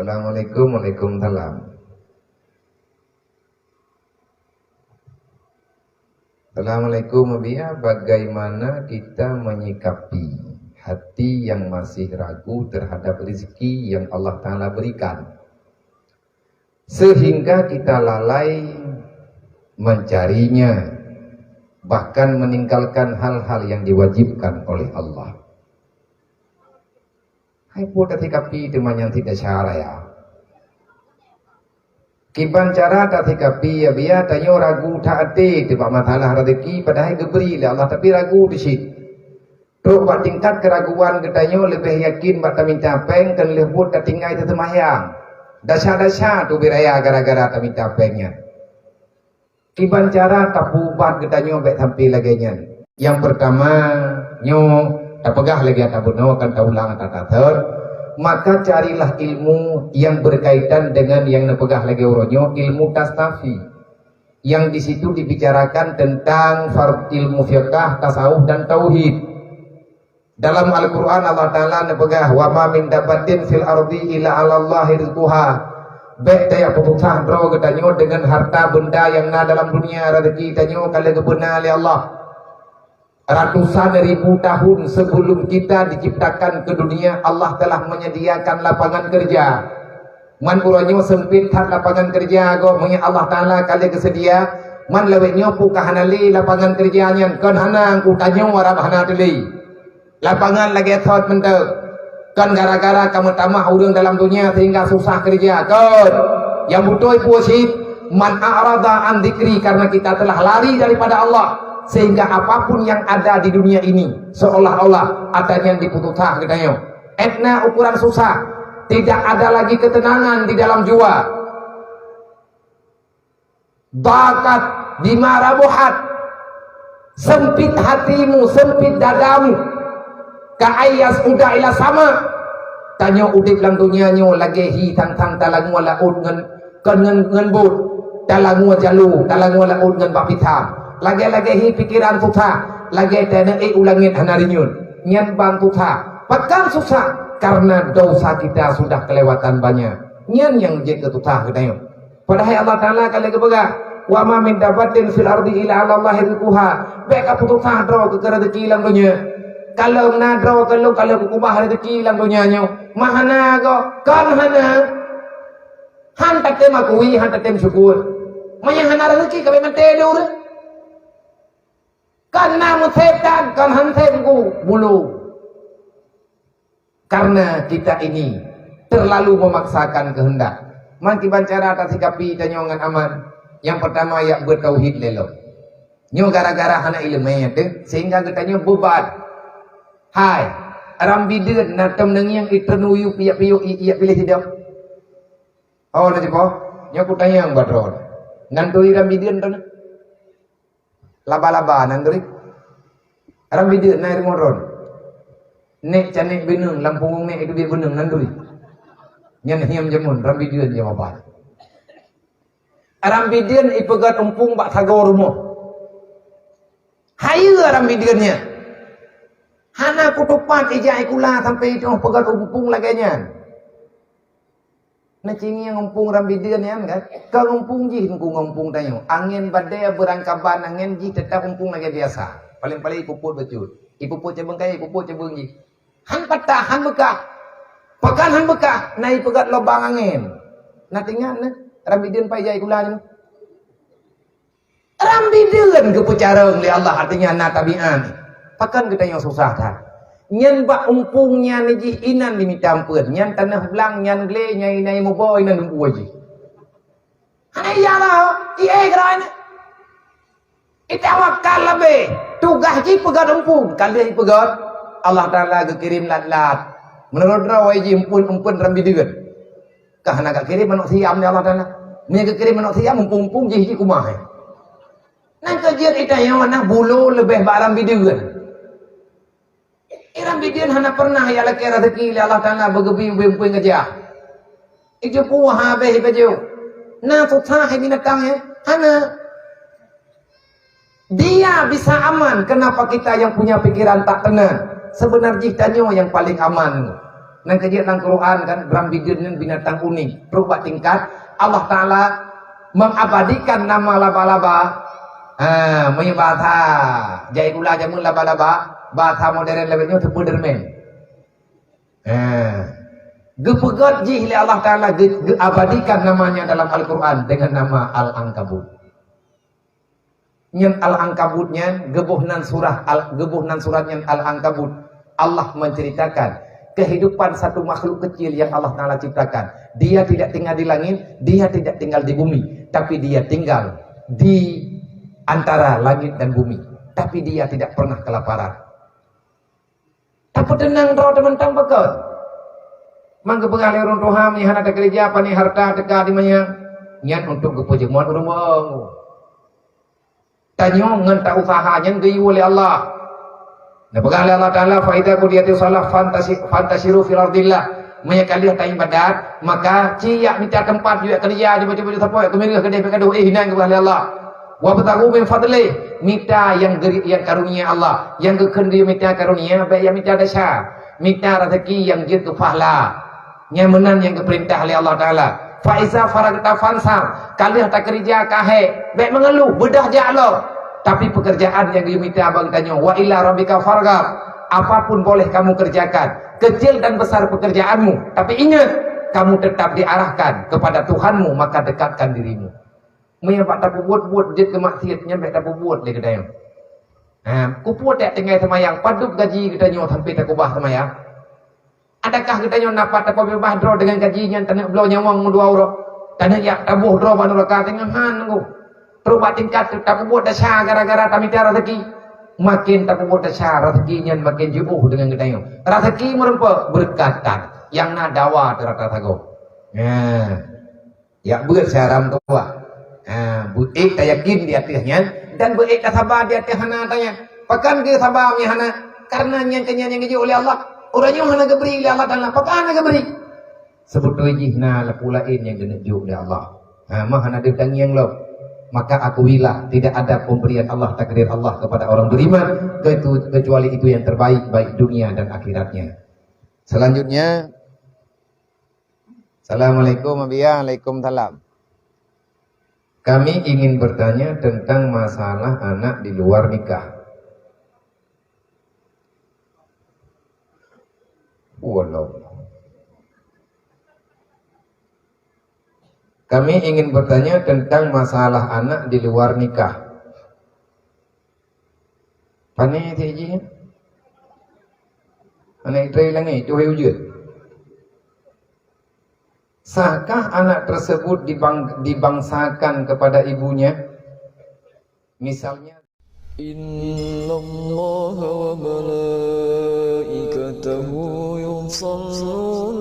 Assalamualaikum. Waalaikumsalam. Assalamualaikum. Bagaimana kita menyikapi hati yang masih ragu terhadap rezeki yang Allah Ta'ala berikan, sehingga kita lalai mencarinya, bahkan meninggalkan hal-hal yang diwajibkan oleh Allah. Hai pun tikapi teman yang tidak syara ya. Kiban cara tikapi ya biar tanyo ragu tak ada sebab masalah rezeki padahal diberi oleh Allah tapi ragu di situ. Terus buat tingkat keraguan katanya lebih yakin bakal minta peng dan lebut ketinggai tersemayang. Dasar-dasar tu biraya gara-gara tak minta pengnya. Kiban cara tak bubat katanya baik sampai lagi nya. Yang pertama nyo tak pegah lagi tak bunuh kan tak ulang tak tater. Maka carilah ilmu yang berkaitan dengan yang nepegah lagi uronyo, ilmu tasnafi. Yang di situ dibicarakan tentang ilmu fiqh, tasawuf dan tauhid. Dalam Al-Qur'an Allah Ta'ala nepegah wa ma min dabatin fil ardi illa 'ala Allahi rizquha. Baik daya pembuksan roh ketanyo dengan harta benda yang ada dalam dunia rezeki tanyo kalau kebenar oleh Allah. Ratusan ribu tahun sebelum kita diciptakan ke dunia, Allah telah menyediakan lapangan kerja. Man uranyo sempit hat lapangan kerja go mengi Allah Taala kali kesedia. Man lewetnyo pu kahanali lapangan kerjanya kan hana ku tanyo warab hana teli. Lapangan lagi thot menteu. Kan gara-gara kamu tamah urang dalam dunia sehingga susah kerja. Kan yang butuh puasit man a'rada an dzikri karena kita telah lari daripada Allah. Sehingga apapun yang ada di dunia ini seolah-olah ada yang diputuskan katanya. Etna ukuran susah, tidak ada lagi ketenangan di dalam jiwa. Bakat dimarabuhat, sempit hatimu, sempit dadamu. Kaayas udah ila sama. Tanya udip lang dunia nyo lagi hi tang talang wala ud ngen bud, talang jalu, talang wala ud ngen bapitam. Lagi-lagi hi pikiran tutha, lagi tena ulangin hanarinyun, nyan bang tutha. Pekan susah karena dosa kita sudah kelewatan banyak. Nyan yang jadi tutha katanya. Padahal Allah Taala kali kebaga, wa ma min dabatin fil ardi illa 'ala Allahi rizquha. Baik apa tutha dro ke rezeki lang dunia. Kalau nadro kalau kubah rezeki lang dunia nyo, mahana go, kan hana. Han tatem akui, han tatem syukur. Maya hana rezeki kabe mentedur. Karena musetan kan hantenku bulu. Karena kita ini terlalu memaksakan kehendak. Maki bancara atas sikapi tanyongan aman. Yang pertama ya bertauhid lelo. Nyo gara-gara hana ilmu deh sehingga katanya beban. Hai, rambideun na temneng yang iternuyu piyak-piyu iya pilih tidak. Oh nanti po, nyo ku tanya yang badron. Ngantui rambideun tu. Laba-laba nanduri aram video naik moron nek canek benung lampung nek itu dia benung nanduri nyan hiam jamun ram video dia apa aram video ipegat umpung bak tagor rumo hayu aram videonya hana kutupat ijai kula sampai itu pegat umpung laganya. Nah cing yang ngumpung rambidian ya kan? Kalau ngumpung ji ngumpung tanyo. Angin badai berangkaban angin ji tetap ngumpung lagi biasa. Paling-paling ipuput betul. Ipuput cebeng kaya ipuput cebeng ji. Han patah han bekah. Pekan han bekah. Nah ipegat lubang angin. Nah tinggal nah rambidian pai jai kulanya. Rambidian kepucareng li Allah artinya na tabian. Pekan kita yang susah dah. Nyan bak umpungnya niji inan dimitampun nyan tanah belang nyan gle nyai nai muboy nan umpu aji hanai yala iye grain ita wakal labe tugas ji pegat umpung kali pegat Allah Taala kirim lat-lat menurut rawai ji umpun rambideun kah nak kirim manusia ni Allah Taala nya kirim manusia umpung ji kumah nan kajian ita yang mana bulu lebih bak rambideun. Iram bidian hana pernah ya laki rezeki Allah Taala begebi bempuing kerja. Ijo puah habis baju. Nah susah binatang ya. Hana dia bisa aman. Kenapa kita yang punya pikiran tak tenang? Sebenarnya tanya yang paling aman. Nang kajian dalam Quran kan berambijeun binatang unik. Berubah tingkat Allah Taala mengabadikan nama laba-laba. Punya bahasa jai ulah jamun laba-laba, bahasa modern lebihnya Spiderman. Gepegat ji oleh Allah Taala abadikan namanya dalam Al-Quran dengan nama Al-Ankabut. Nyen Al-Ankabutnya gebuhnan suratnya Al-Ankabut. Allah menceritakan kehidupan satu makhluk kecil yang Allah Ta'ala ciptakan. Dia tidak tinggal di langit, dia tidak tinggal di bumi, tapi dia tinggal di antara langit dan bumi. Tapi dia tidak pernah kelaparan. Tapi tenang roh teman-teman bekal. Mangga pengalih orang roham ni hana ada gereja apa ni harta teka di mana nyan untuk kepujuan urang. Tanyo ngan ta usahanya geyu oleh Allah. Nah, pengalih Allah Ta'ala faida kudiyati salah fantasiru fil ardillah. Menyakali taing badat, maka ciak minta tempat juga kerja di baju-baju sapoi kemirih kedai pekado hinan kepada Allah. Wa batagu min fadli, minta yang karunia Allah, yang kekendi minta karunia baik yang minta dasar, minta rezeki yang jin tu pahala. Nyamanan yang keperintah oleh Allah Taala. Fa iza faragta fansam, kalian tak kerja kahe, baik mengeluh bedah je Allah. Tapi pekerjaan yang diminta abang tanya, wa ila rabbika farghab, apapun boleh kamu kerjakan, kecil dan besar pekerjaanmu, tapi ingat kamu tetap diarahkan kepada Tuhanmu, maka dekatkan dirimu. Menyebab tak buat dia kemaksiatnya baik tak buat dia kedai. Ku buat tak tinggal semayang, paduk gaji kita nyo sampai tak kubah semayang. Adakah kita nyo dapat apa bebas draw dengan gajinya tanah belau nyawang 2 euro. Tanah yak tabuh draw banu raka tengah han ku. Terubah tingkat tak buat dasar gara-gara tak minta rezeki. Makin tak buat dasar rezekinya makin jauh dengan kita nyo. Rezeki merupa berkatan yang nadawa terata tago. Ya beut saram tua. Buik tak yakin di atasnya dan buik tak sabar di atas hana tanya. Pakan ke sabarnya hana karena yang kenyang yang oleh Allah. Orangnya hana geberi oleh Allah Taala. Pakan hana geberi. Sebut wajihna lapulain yang kena juk oleh Allah. Mah hana datang yang lo. Maka akuilah tidak ada pemberian Allah, takdir Allah kepada orang beriman kecuali itu yang terbaik baik dunia dan akhiratnya. Selanjutnya, Assalamualaikum Waalaikumsalam. Kami ingin bertanya tentang masalah anak di luar nikah. Wallah. Kami ingin bertanya tentang masalah anak di luar nikah. Pane teji. Anak itu lang ni, itu wujud. Sahkah anak tersebut dibangsakan kepada ibunya? Misalnya Innallaha wa malaikatahu yusalluna